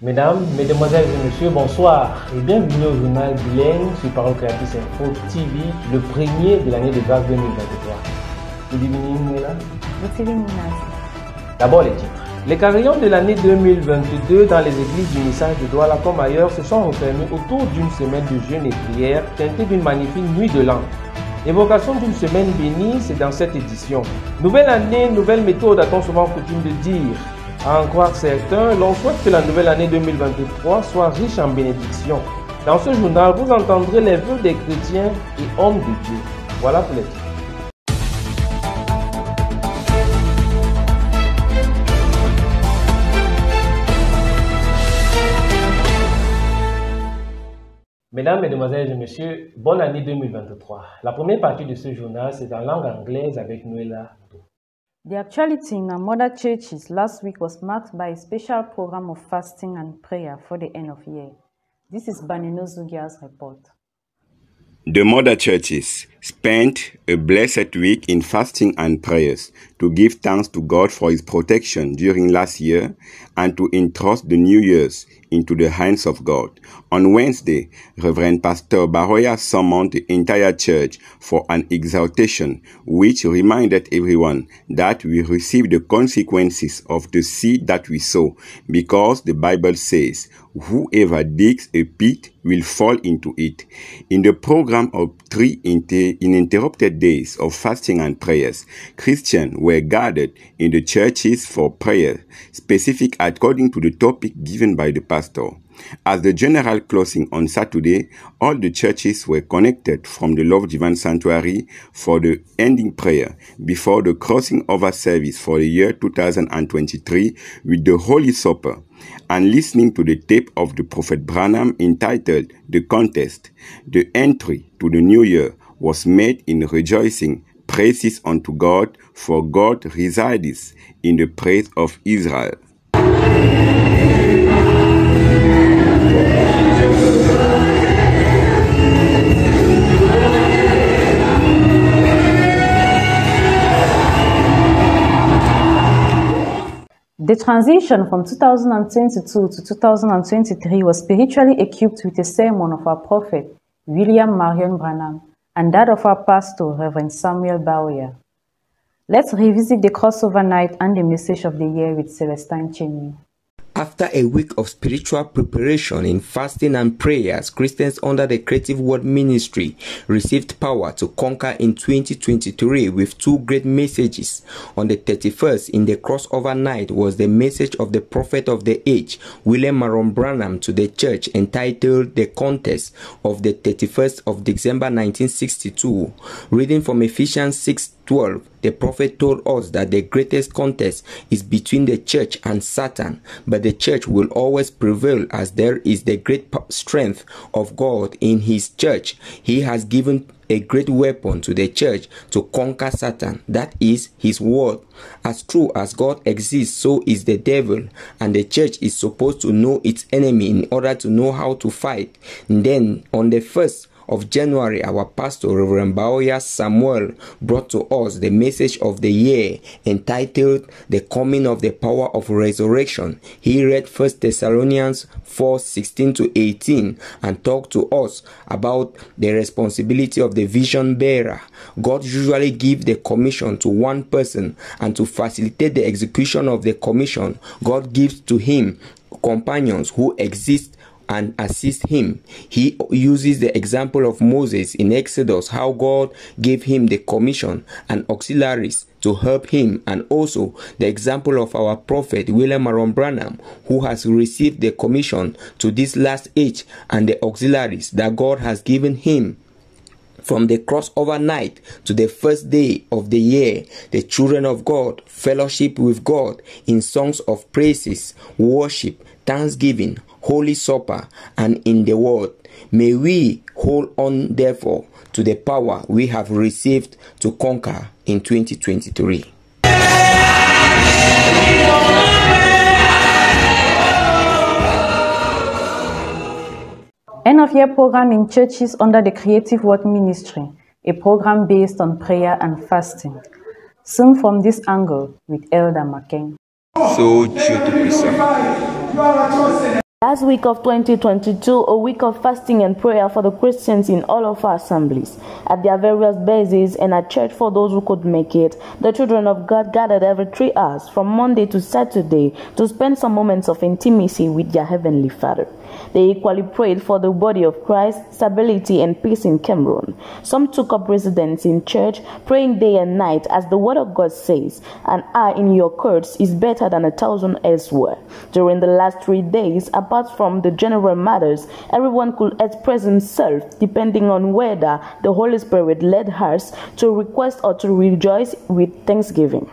Mesdames, Mesdemoiselles et Messieurs, bonsoir et bienvenue au journal bilingue sur Parole Creatrice Info TV, le premier de l'année de grâce 2023. Good evening, Mela. Good evening, D'abord les titres. Les carillons de l'année 2022 dans les églises du message de Douala comme ailleurs se sont refermés autour d'une semaine de jeûne et prière teintée d'une magnifique nuit de l'an. Évocation d'une semaine bénie, c'est dans cette édition. Nouvelle année, nouvelle méthode, a-t-on souvent coutume de dire. À en croire certains, l'on souhaite que la nouvelle année 2023 soit riche en bénédictions. Dans ce journal, vous entendrez les vœux des chrétiens et hommes de Dieu. Voilà pour les titres. Mesdames, Mesdemoiselles et Messieurs, bonne année 2023. La première partie de ce journal, c'est en langue anglaise avec Noëlla. The actuality in our mother churches last week was marked by a special program of fasting and prayer for the end of year. This is Banino Zugia's report. The mother churches spent a blessed week in fasting and prayers to give thanks to God for his protection during last year and to entrust the new year's into the hands of God. On Wednesday, Reverend Pastor Baroya summoned the entire church for an exhortation which reminded everyone that we receive the consequences of the seed that we sow, because the Bible says, whoever digs a pit will fall into it. In the program of 3 uninterrupted days of fasting and prayers, Christians were gathered in the churches for prayer, specific according to the topic given by the pastor. As the general closing on Saturday, all the churches were connected from the Love Divine Sanctuary for the ending prayer before the crossing over service for the year 2023 with the Holy Supper, and listening to the tape of the Prophet Branham entitled The Contest. The entry to the new year was made in rejoicing, praises unto God, for God resides in the praise of Israel. The transition from 2022 to 2023 was spiritually equipped with a sermon of our prophet, William Marion Branham, and that of our pastor, Reverend Samuel Bowyer. Let's revisit the crossover night and the message of the year with Celestine Cheney. After a week of spiritual preparation in fasting and prayers, Christians under the Creative Word Ministry received power to conquer in 2023 with 2 great messages. On the 31st, in the crossover night, was the message of the prophet of the age, William Marion Branham, to the church, entitled The Contest, of the 31st of December 1962. Reading from Ephesians 6:12, the prophet told us that the greatest contest is between the church and Satan, but the church will always prevail as there is the great strength of God in his church. He has given a great weapon to the church to conquer Satan, that is his word. As true as God exists, so is the devil, and the church is supposed to know its enemy in order to know how to fight. And then on the 1st of January, our pastor, Reverend Bowyer Samuel, brought to us the message of the year entitled The Coming of the Power of Resurrection. He read 1 Thessalonians 4:16-18 and talked to us about the responsibility of the vision bearer. God usually gives the commission to one person, and to facilitate the execution of the commission, God gives to him companions who exist and assist him. He uses the example of Moses in Exodus, how God gave him the commission and auxiliaries to help him, and also the example of our prophet William Marion Branham, who has received the commission to this last age and the auxiliaries that God has given him. From the crossover night to the first day of the year, the children of God fellowship with God in songs of praises, worship, thanksgiving, Holy Supper, and in the Word. May we hold on, therefore, to the power we have received to conquer in 2023. End of year program in churches under the Creative Word Ministry, a program based on prayer and fasting. Sing from this angle with Elder McCain. So true to preserve. Last week of 2022, a week of fasting and prayer for the Christians in all of our assemblies, at their various bases and at church for those who could make it. The children of God gathered every 3 hours from Monday to Saturday to spend some moments of intimacy with their Heavenly Father. They equally prayed for the body of Christ, stability and peace in Cameroon. Some took up residence in church, praying day and night as the word of God says, "An eye in your courts is better than 1,000 elsewhere." During the last 3 days, apart from the general matters, everyone could express himself depending on whether the Holy Spirit led us to request or to rejoice with thanksgiving.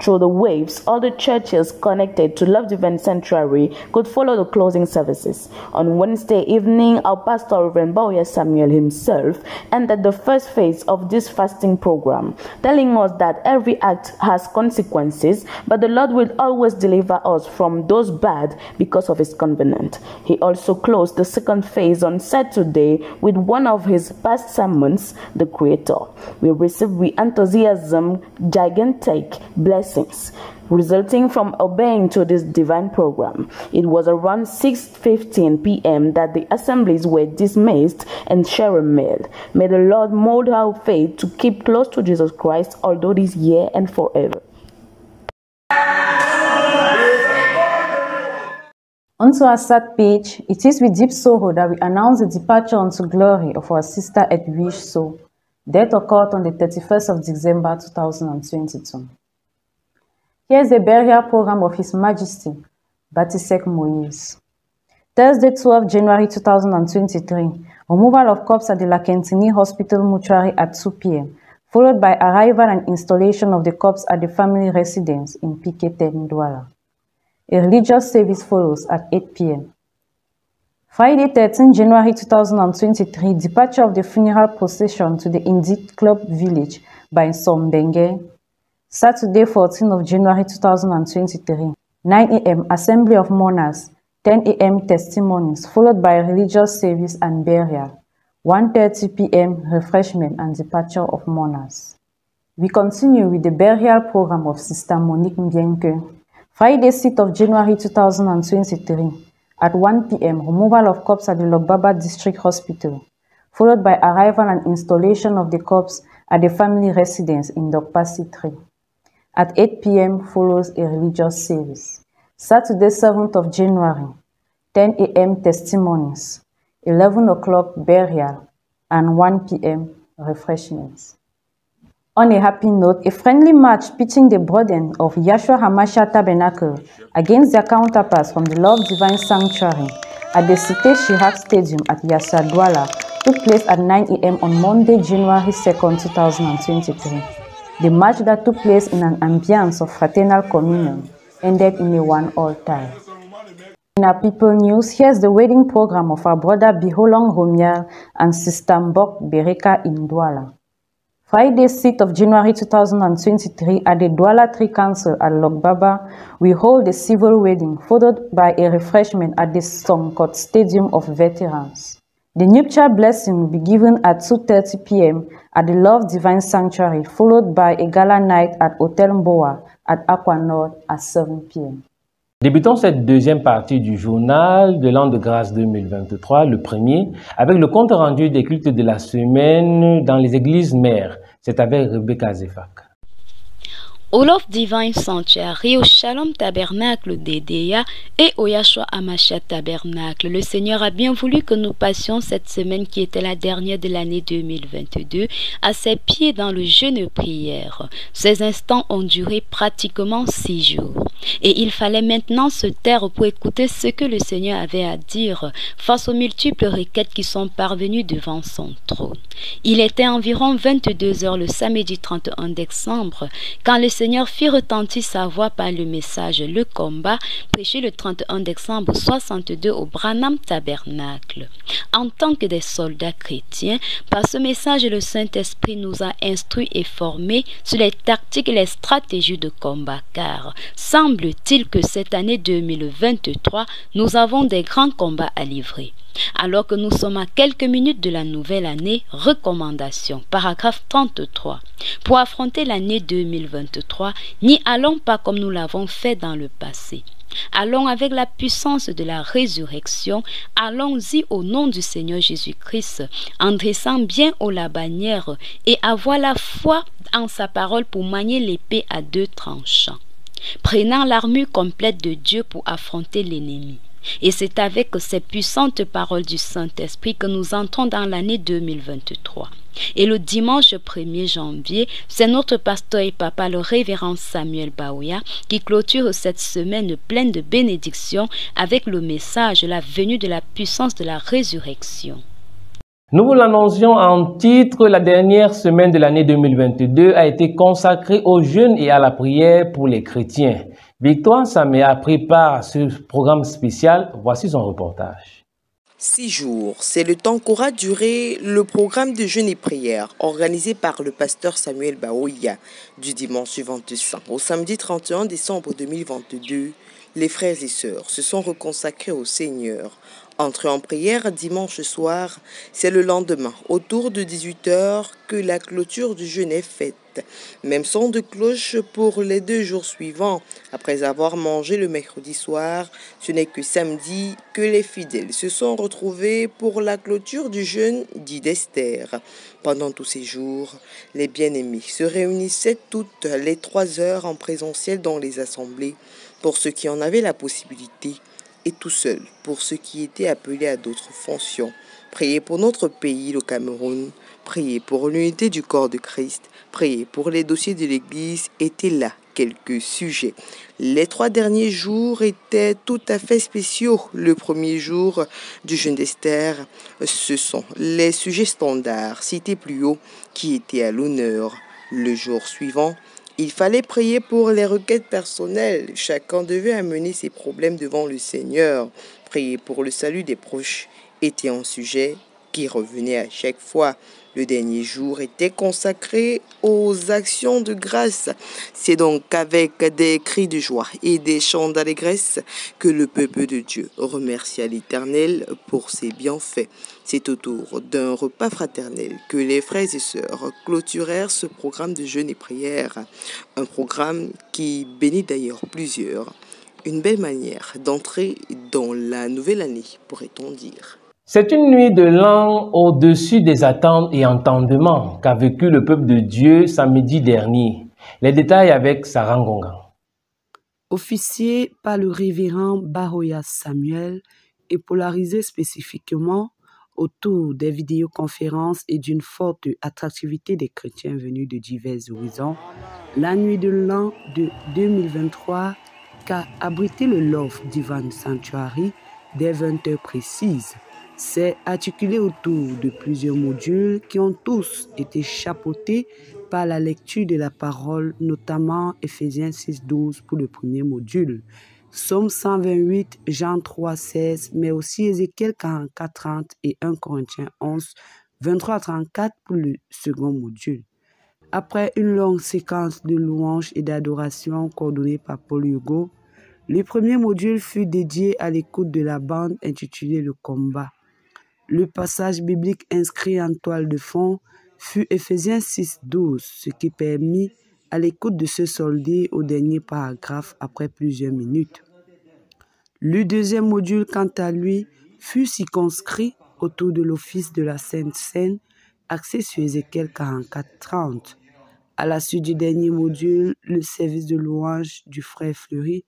Through the waves, all the churches connected to Love Divine Sanctuary could follow the closing services. On Wednesday evening, our pastor, Reverend Bauya Samuel himself, ended the first phase of this fasting program, telling us that every act has consequences, but the Lord will always deliver us from those bad because of his covenant. He also closed the second phase on Saturday with one of his past sermons, The Creator. We received with enthusiasm gigantic blessings resulting from obeying to this divine program. It was around 6:15 p.m. that the assemblies were dismissed and sharing meal. May the Lord mold our faith to keep close to Jesus Christ although this year and forever. Onto our sad page, it is with deep sorrow that we announce the departure unto glory of our sister Edwige So. Death occurred on the 31st of December 2022. Here is the burial program of His Majesty, Batisek Moïse. Thursday, 12 January 2023, removal of corpse at the Lakentini Hospital mortuary at 2 p.m., followed by arrival and installation of the corpse at the family residence in Piketen, Douala. A religious service follows at 8 p.m. Friday, 13 January 2023, departure of the funeral procession to the Indit Club village by Sombenge. Saturday, 14 of January 2023, 9 a.m. Assembly of Mourners, 10 a.m. Testimonies, followed by a religious service and burial, 1:30 p.m. Refreshment and departure of mourners. We continue with the burial program of Sister Monique Mbienke. Friday, 6th of January 2023, at 1 p.m. removal of corpse at the Logbaba District Hospital, followed by arrival and installation of the corpse at the family residence in Dokpasi 3. At 8 p.m. follows a religious service. Saturday, 7th of January, 10 a.m. Testimonies, 11 o'clock burial, and 1 p.m. refreshments. On a happy note, a friendly match pitching the burden of Yahshua HaMashiach Tabernacle against their counterparts from the Love Divine Sanctuary at the Cité Chirac Stadium at Yassa Douala took place at 9 a.m. on Monday, January 2nd, 2023. The match that took place in an ambience of fraternal communion ended in a 1-all tie. In our people news, here's the wedding program of our brother Biholong Romial and Sister Mbok Bereka in Douala. Friday, 6th of January 2023, at the Douala Tree Council at Logbaba, we hold a civil wedding, followed by a refreshment at the Songkot Stadium of Veterans. The nuptial blessing will be given at 2:30 p.m. at the Love Divine Sanctuary, followed by a gala night at Hotel Mboa at Aqua Nord at 7 p.m. Débutons cette deuxième partie du journal de l'an de grâce 2023, le premier, avec le compte rendu des cultes de la semaine dans les églises mères. C'est avec Rebecca Zefak. Au Love Divine Sanctuary, au Shalom Tabernacle d'Edea et au Yahshua HaMashiach Tabernacle. Le Seigneur a bien voulu que nous passions cette semaine qui était la dernière de l'année 2022 à ses pieds dans le jeûne et prière. Ces instants ont duré pratiquement 6 jours. Et il fallait maintenant se taire pour écouter ce que le Seigneur avait à dire face aux multiples requêtes qui sont parvenues devant son trône. Il était environ 22 heures le samedi 31 décembre quand le Seigneur fit retentir sa voix par le message Le Combat, prêché le 31 décembre 62 au Branham Tabernacle. En tant que des soldats chrétiens, par ce message, le Saint-Esprit nous a instruits et formés sur les tactiques et les stratégies de combat, car semble-t-il que cette année 2023, nous avons des grands combats à livrer. Alors que nous sommes à quelques minutes de la nouvelle année, recommandation, paragraphe 33. Pour affronter l'année 2023, n'y allons pas comme nous l'avons fait dans le passé. Allons avec la puissance de la résurrection, allons-y au nom du Seigneur Jésus-Christ, en dressant bien haut la bannière et avoir la foi en sa parole pour manier l'épée à deux tranchants, prenant l'armure complète de Dieu pour affronter l'ennemi. Et c'est avec ces puissantes paroles du Saint-Esprit que nous entrons dans l'année 2023. Et le dimanche 1er janvier, c'est notre pasteur et papa, le révérend Samuel Baoya, qui clôture cette semaine pleine de bénédictions avec le message, la venue de la puissance de la résurrection. Nous vous l'annoncions en titre, la dernière semaine de l'année 2022 a été consacrée au jeûne et à la prière pour les chrétiens. Victoire Saméa prépare ce programme spécial. Voici son reportage. 6 jours, c'est le temps qu'aura duré le programme de jeûne et prière organisé par le pasteur Samuel Baoya du dimanche 22 au samedi 31 décembre 2022. Les frères et sœurs se sont reconsacrés au Seigneur. Entrés en prière dimanche soir, c'est le lendemain, autour de 18 h, que la clôture du jeûne est faite. Même son de cloche pour les 2 jours suivants. Après avoir mangé le mercredi soir, ce n'est que samedi que les fidèles se sont retrouvés pour la clôture du jeûne dit d'Esther. Pendant tous ces jours, les bien-aimés se réunissaient toutes les 3 heures en présentiel dans les assemblées, pour ceux qui en avaient la possibilité, et tout seul pour ceux qui étaient appelés à d'autres fonctions. Priez pour notre pays, le Cameroun. Priez pour l'unité du corps de Christ. Priez pour les dossiers de l'Église. Étaient là quelques sujets. Les 3 derniers jours étaient tout à fait spéciaux. Le premier jour du jeûne d'Esther, ce sont les sujets standards cités plus haut qui étaient à l'honneur. Le jour suivant, il fallait prier pour les requêtes personnelles. Chacun devait amener ses problèmes devant le Seigneur. Prier pour le salut des proches était un sujet qui revenait à chaque fois. Le dernier jour était consacré aux actions de grâce. C'est donc avec des cris de joie et des chants d'allégresse que le peuple de Dieu remercia l'Éternel pour ses bienfaits. C'est autour d'un repas fraternel que les frères et sœurs clôturèrent ce programme de jeûne et prière. Un programme qui bénit d'ailleurs plusieurs. Une belle manière d'entrer dans la nouvelle année, pourrait-on dire. C'est une nuit de l'an au-dessus des attentes et entendements qu'a vécu le peuple de Dieu samedi dernier. Les détails avec Sarah Ngonga. Officié par le révérend Baoya Samuel et polarisé spécifiquement autour des vidéoconférences et d'une forte attractivité des chrétiens venus de divers horizons, la nuit de l'an de 2023 qu'a abrité le Love Divine Sanctuary dès 20 h précises. C'est articulé autour de plusieurs modules qui ont tous été chapeautés par la lecture de la parole, notamment Ephésiens 6:12 pour le premier module, Psaume 128, Jean 3:16, mais aussi Ézéchiel 44:30 et 1 Corinthiens 11, 23-34 pour le second module. Après une longue séquence de louanges et d'adoration coordonnée par Paul Hugo, le premier module fut dédié à l'écoute de la bande intitulée Le Combat. Le passage biblique inscrit en toile de fond fut Ephésiens 6:12, ce qui permit à l'écoute de se solder au dernier paragraphe après plusieurs minutes. Le deuxième module, quant à lui, fut circonscrit autour de l'office de la Sainte Seine, axé sur Ézéchiel 44:30. À la suite du dernier module, le service de louange du frère Fleury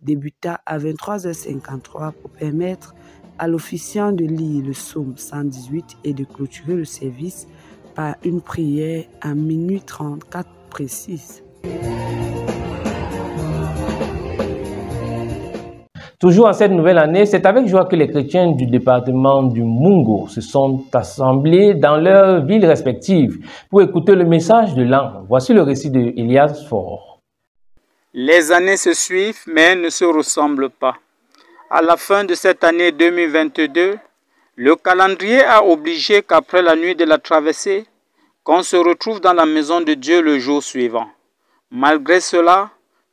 débuta à 23h53 pour permettre à l'officiant de lire le psaume 118 et de clôturer le service par une prière à minuit 34 précise. Toujours en cette nouvelle année, c'est avec joie que les chrétiens du département du Mungo se sont assemblés dans leurs villes respectives pour écouter le message de l'an. Voici le récit de Elias Faure. Les années se suivent mais ne se ressemblent pas. À la fin de cette année 2022, le calendrier a obligé qu'après la nuit de la traversée, qu'on se retrouve dans la maison de Dieu le jour suivant. Malgré cela,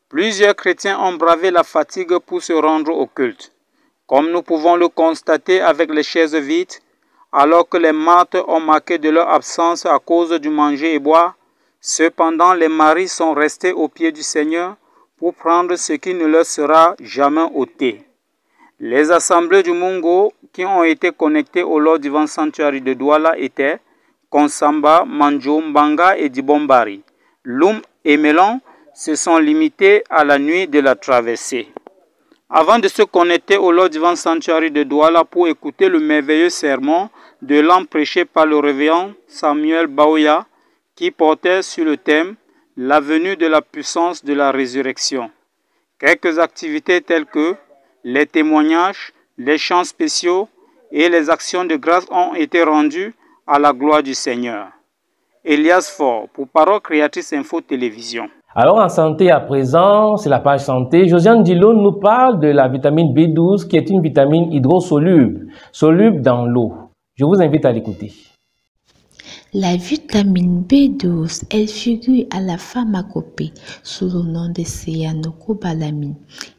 plusieurs chrétiens ont bravé la fatigue pour se rendre au culte. Comme nous pouvons le constater avec les chaises vides, alors que les martes ont marqué de leur absence à cause du manger et boire, cependant les maris sont restés au pied du Seigneur pour prendre ce qui ne leur sera jamais ôté. Les assemblées du Mungo qui ont été connectées au Lord Divine Sanctuary de Douala étaient Konsamba, Manjo, Mbanga et Dibombari. Loum et Melon se sont limités à la nuit de la traversée. Avant de se connecter au Lord Divine Sanctuary de Douala pour écouter le merveilleux sermon de l'an prêché par le révérend Samuel Baoya qui portait sur le thème « La venue de la puissance de la résurrection ». Quelques activités telles que les témoignages, les chants spéciaux et les actions de grâce ont été rendues à la gloire du Seigneur. Elias Faure pour Parole Créatrice Info Télévision. Alors en santé à présent, c'est la page santé. Josiane Dillon nous parle de la vitamine B12 qui est une vitamine hydrosoluble, soluble dans l'eau. Je vous invite à l'écouter. La vitamine B12, elle figure à la pharmacopée sous le nom de cyanocobalamin.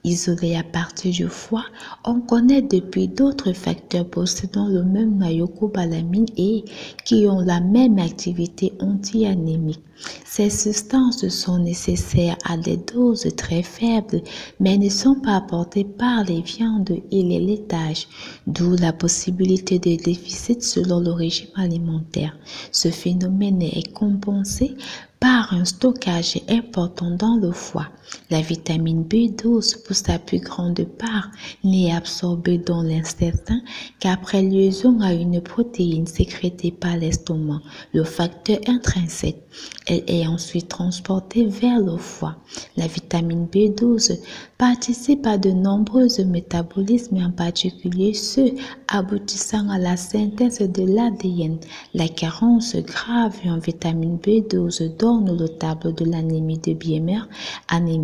Isolée à partir du foie, on connaît depuis d'autres facteurs possédant le même noyau cobalamine et qui ont la même activité anti-anémique. Ces substances sont nécessaires à des doses très faibles, mais ne sont pas apportées par les viandes et les laitages, d'où la possibilité de déficit selon le régime alimentaire. Ce phénomène est compensé par un stockage important dans le foie. La vitamine B12, pour sa plus grande part, n'est absorbée dans l'intestin qu'après liaison à une protéine sécrétée par l'estomac, le facteur intrinsèque. Elle est ensuite transportée vers le foie. La vitamine B12 participe à de nombreux métabolismes, en particulier ceux aboutissant à la synthèse de l'ADN. La carence grave en vitamine B12 donne le tableau de l'anémie de Biemer, anémie,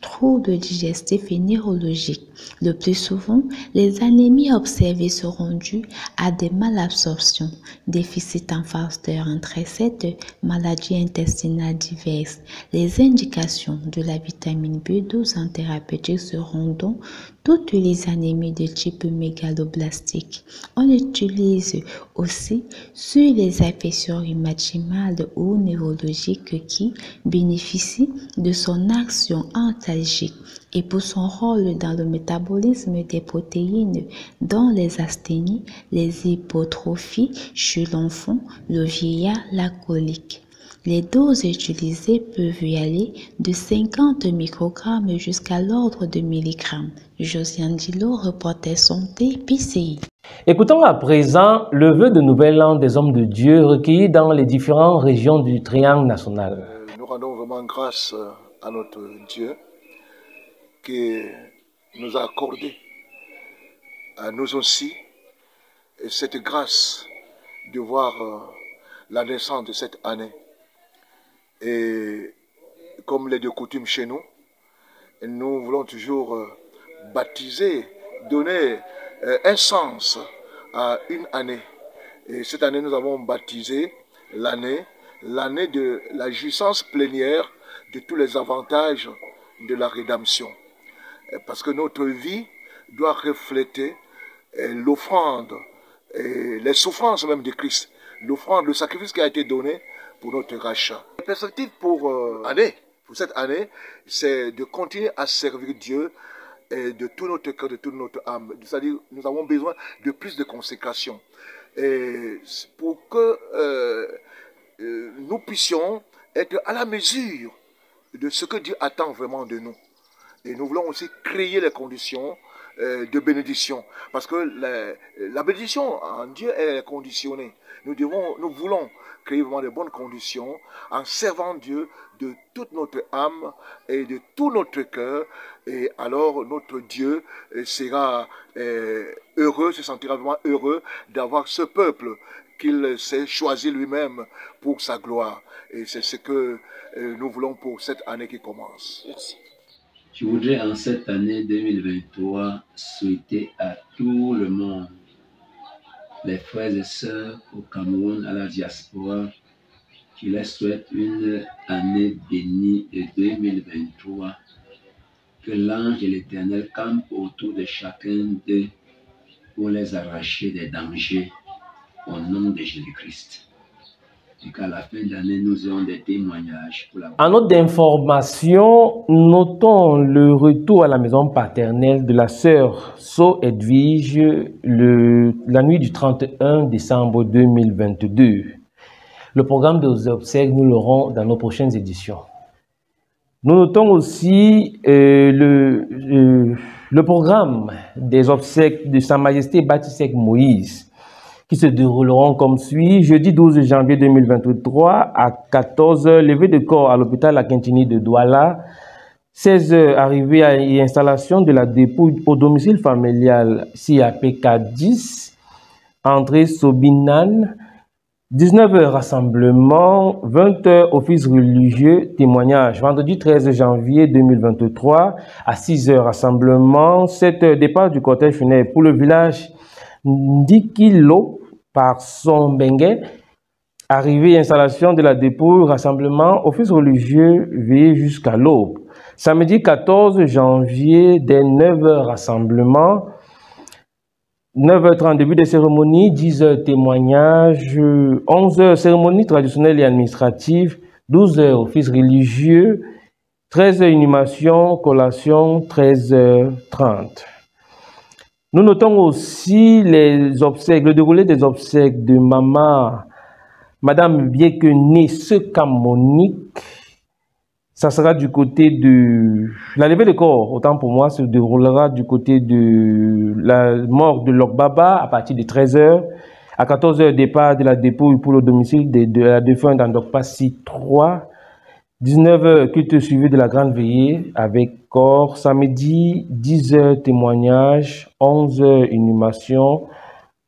trouble digestif et neurologique. Le plus souvent, les anémies observées seront dues à des malabsorptions, déficit en facteurs intrinsèques, maladies intestinales diverses. Les indications de la vitamine B12 en thérapeutique seront donc toutes les anémies de type mégaloblastique. On l'utilise aussi sur les affections rhumatismales ou neurologiques qui bénéficient de son action antalgique et pour son rôle dans le métabolisme des protéines dans les asthénies, les hypotrophies chez l'enfant, le vieillard, la colique. Les doses utilisées peuvent y aller de 50 microgrammes jusqu'à l'ordre de milligrammes. Josiane Dillon, reporter santé, PCI. Écoutons à présent le vœu de Nouvel An des hommes de Dieu recueillis dans les différentes régions du Triangle national. Nous rendons vraiment grâce à notre Dieu qui nous a accordé à nous aussi cette grâce de voir la naissance de cette année. Et comme il est de coutume chez nous, nous voulons toujours baptiser, donner un sens à une année. Et cette année, nous avons baptisé l'année de la jouissance plénière de tous les avantages de la rédemption. Parce que notre vie doit refléter l'offrande, les souffrances même de Christ, l'offrande, le sacrifice qui a été donné pour notre rachat. La perspective pour cette année, c'est de continuer à servir Dieu et de tout notre cœur, de toute notre âme. C'est-à-dire, nous avons besoin de plus de consécration. Et pour que nous puissions être à la mesure de ce que Dieu attend vraiment de nous. Et nous voulons aussi créer les conditions de bénédiction. Parce que la bénédiction en Dieu est conditionnée. Nous voulons créer vraiment de bonnes conditions en servant Dieu de toute notre âme et de tout notre cœur. Et alors notre Dieu sera heureux, se sentira vraiment heureux d'avoir ce peuple qu'il s'est choisi lui-même pour sa gloire. Et c'est ce que nous voulons pour cette année qui commence. Merci. Je voudrais en cette année 2023 souhaiter à tout le monde, les frères et sœurs au Cameroun, à la diaspora, je leur souhaite une année bénie de 2023. Que l'ange de l'Éternel campe autour de chacun d'eux pour les arracher des dangers au nom de Jésus-Christ. et qu'à la fin de l'année, nous aurons des témoignages pour la... En note d'information, notons le retour à la maison paternelle de la sœur So Edwige la nuit du 31 décembre 2022. Le programme des obsèques, nous l'aurons dans nos prochaines éditions. Nous notons aussi le programme des obsèques de Sa Majesté Batisek Moïse, qui se dérouleront comme suit. Jeudi 12 janvier 2023 à 14h, levée de corps à l'hôpital La Quintini de Douala. 16h, arrivée et installation de la dépouille au domicile familial CAPK 10, entrée Sobinan. 19h, rassemblement. 20h, office religieux, témoignage. Vendredi 13 janvier 2023 à 6h, rassemblement. 7h, départ du cortège funèbre pour le village Ndikilo par son Bengue, arrivée et installation de la dépouille, rassemblement, office religieux, veillé jusqu'à l'aube. Samedi 14 janvier, dès 9h, rassemblement, 9h30, début des cérémonies, 10h, témoignage, 11h, cérémonie traditionnelle et administrative, 12h, office religieux, 13h, inhumation, collation, 13h30. Nous notons aussi les obsèques, le déroulé des obsèques de Madame Biekene Sekamonique. Ça sera du côté de... La levée de corps, autant pour moi, se déroulera du côté de la mort de Lokbaba à partir de 13h. À 14h, départ de la dépouille pour le domicile de la défunte dans Dokpasi 3. 19h, culte suivi de la grande veillée avec corps. Samedi, 10h, témoignage. 11h, inhumation.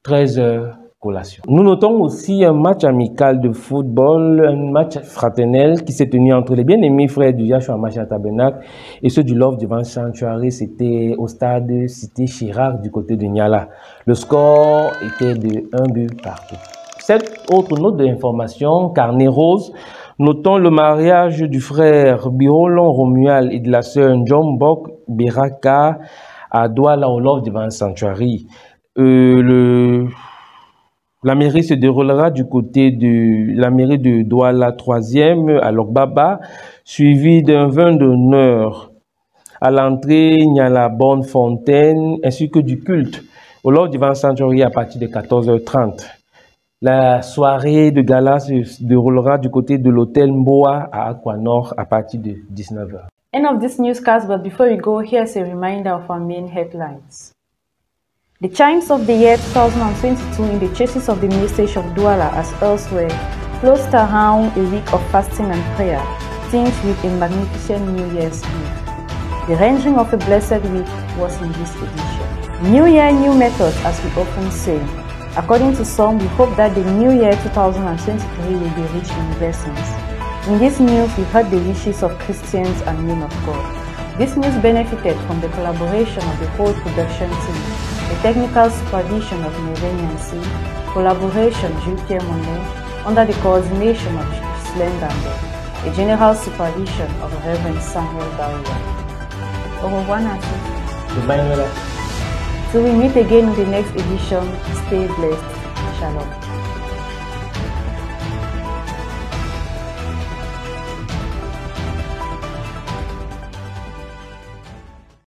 13h, collation. Nous notons aussi un match amical de football, un match fraternel qui s'est tenu entre les bien-aimés frères du Yahshua Hamashiach Tabernacle et ceux du Love Divine Sanctuary. C'était au stade Cité Chirac du côté de Niala. Le score était de 1 but partout. Cette autre note d'information, carnet rose, notons le mariage du frère Birolon Romual et de la sœur Njombok Beraka à Douala au Love Divine Sanctuary. La mairie se déroulera du côté de la mairie de Douala 3e à Lokbaba, suivi d'un vin d'honneur à l'entrée. Il y a la bonne fontaine ainsi que du culte au Love Divine Sanctuary à partir de 14h30. La soirée de gala se déroulera du côté de l'hôtel Mboa à Aquanor à partir de 19h. End of this newscast, but before we go, here's a reminder of our main headlines. The chimes of the year 2022 in the churches of the message of Douala as elsewhere closed around a week of fasting and prayer, tinged with a magnificent New Year's Eve. The rendering of a blessed week was in this edition. New Year, new methods, as we often say. According to some, we hope that the new year 2023 will be rich in blessings. In this news, we heard the wishes of Christians and men of God. This news benefited from the collaboration of the whole production team, the technical supervision of Neve Nancy, collaboration Jules Pierre Monet, under the coordination of Slen Gambe, the general supervision of Reverend Samuel Baouya. Au revoir, Nancy. Till we meet again in the next edition, stay blessed. Shalom.